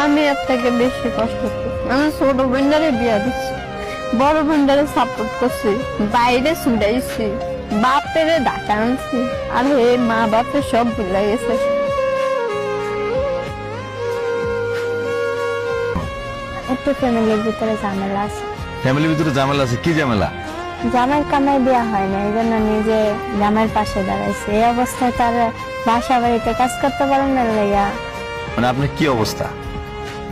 আমি এর থেকে বেশি কষ্ট করছি। আমি ছোট বোনটারে বিয়া দিচ্ছি, বড় বোনটারে সাপোর্ট করছি, বাইরে ছুটাইছি, বাপের ডাকা আনছি, আর হে মা বাপের সব ভুলে গেছে। একটু ফ্যামিলির ভিতরে ঝামেলা আছে। ফ্যামিলির ভিতরে ঝামেলা আছে? কি ঝামেলা? জামাই কামাই দেওয়া হয় না, এই জন্য নিজে জামাইয়ের পাশে দাঁড়াইছে। এই অবস্থায় তার বাসা বাড়িতে কাজ করতে পারেন না লাইয়া মানে আপনার কি অবস্থা?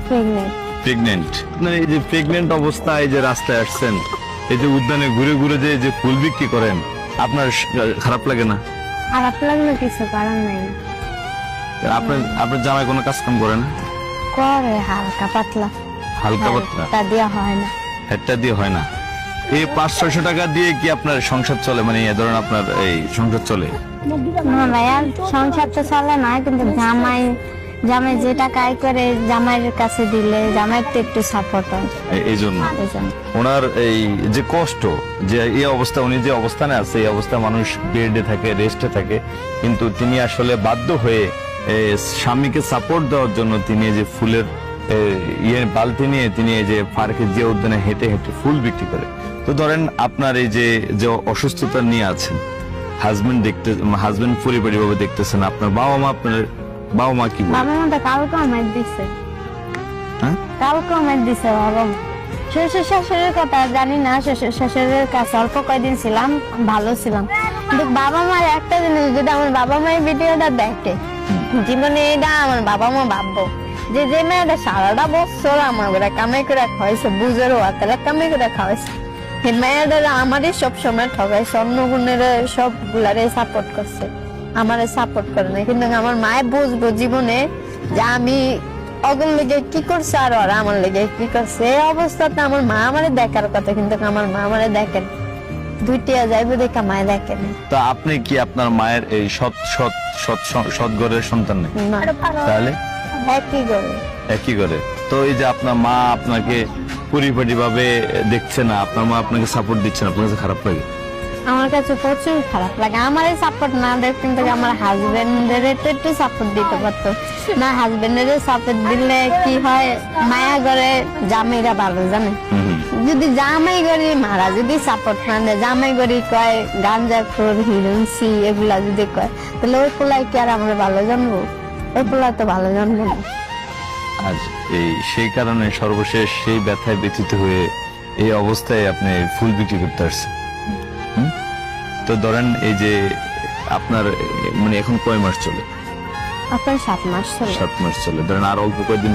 প্রেগনেন্ট। প্রেগনেন্ট? আপনার এই যে প্রেগনেন্ট অবস্থায় যে রাস্তায় আসছেন, এই যে উদ্যানে ঘুরে ঘুরে যে ফুল বিক্রি করেন, আপনার খারাপ লাগে না? খারাপ লাগলো কিছু কারণ নাই। আপনার জামাই কোনো কাজ কাম করে না? করে হালকা পাতলা। হালকা পাতলা? তা দেওয়া হয় না। হেডটা দিয়ে হয় না? এই 500-600 টাকা দিয়ে কি আপনার সংসার চলে? মানে ধরেন আপনার এই সংসার চলে? না ভাইয়া, সংসার তো চলে না, কিন্তু জামাই যে টাকা আয় করে জামাইয়ের কাছে দিলে জামাইয়ের তো একটু সাপোর্ট হয়। এই জন্য ওনার এই যে কষ্ট, যে এই অবস্থা, উনি যে অবস্থানে আছে, এই অবস্থায় মানুষ বেডে থাকে, রেস্টে থাকে, কিন্তু তিনি আসলে বাধ্য হয়ে স্বামীকে সাপোর্ট দেওয়ার জন্য তিনি যে ফুলের বালতি নিয়ে তিনি এই যে পার্কে যে উদ্যানে হেঁটে হেঁটে ফুল বিক্রি করে। তো ধরেন আপনার এই যে অসুস্থতা নিয়ে আছেন, হাজবেন্ড পরিবারী ভাবে দেখতেছেন, আপনার বাবা মা কি বলে? বাবা মা তো কালকে আমায় দিছে। হ্যাঁ, কালকে আমায় দিছে বাবা। শ্বশুর শাশুড়ির কথা জানি না, শ্বশুর শাশুড়ির কাছে অল্প কয়দিন ছিলাম, ভালো ছিলাম, কিন্তু বাবা মার একটা জিনিস, যদি আমার বাবা মায়ের ভিডিওটা দেখে জীবনে এটা আমার বাবা মা ভাববো যে মেয়েটা সারাটা বছর আমার ঘরে কামাই করে খাওয়াইছে, বুঝের হাতের কামাই করে খাওয়াইছে, সেই মেয়েদের আমারই সব সময় ঠকাইছে, অন্য গুণের সব গুলারে সাপোর্ট করছে, আমারে সাপোর্ট করে না। কিন্তু আমার মায়ে বুঝবো জীবনে যে আমি অগল লেগে কি করছে আর ওরা আমার লেগে কি করছে। এই অবস্থাতে আমার মা আমারে দেখার কথা, কিন্তু আমার মা আমারে দেখেন, দুইটিয়া যাইবো দেখা মায়ে দেখেন। তো আপনি কি আপনার মায়ের এই সৎ ঘরের সন্তান নেই? না। তাহলে একই করে তো এই যে আপনার মা আপনাকে পরিপাটি ভাবে দেখছে না, আপনার মা আপনাকে সাপোর্ট দিচ্ছে না, আপনার কাছে খারাপ লাগে? আমার কাছে প্রচুর খারাপ লাগে। আমার সাপোর্ট না দেখ, কিন্তু আমার হাজবেন্ডের একটু সাপোর্ট দিতে পারতো না। হাজবেন্ডের সাপোর্ট দিলে কি হয়, মায়া করে জামাইরা ভালো জানে। যদি জামাই গড়ি মারা যদি সাপোর্ট না দেয়, জামাই গড়ি কয় গাঞ্জাখোর, হিরোইনসি, এগুলা যদি কয়, তাহলে ওই পোলাই কি আর আমরা ভালো জানবো? ওই পোলা তো ভালো জানবো না। আজ সেই কারণে সর্বশেষ সেই ব্যথায় ব্যথিত হয়ে এই অবস্থায় আপনি ফুল বিক্রি করতে আসছেন। তো ধরেন এই যে আপনার মানে এখন কয় মাস চলে? আপনার 7 মাস চলে। 7 মাস চলে। ধরেন আর অল্প কয়েকদিন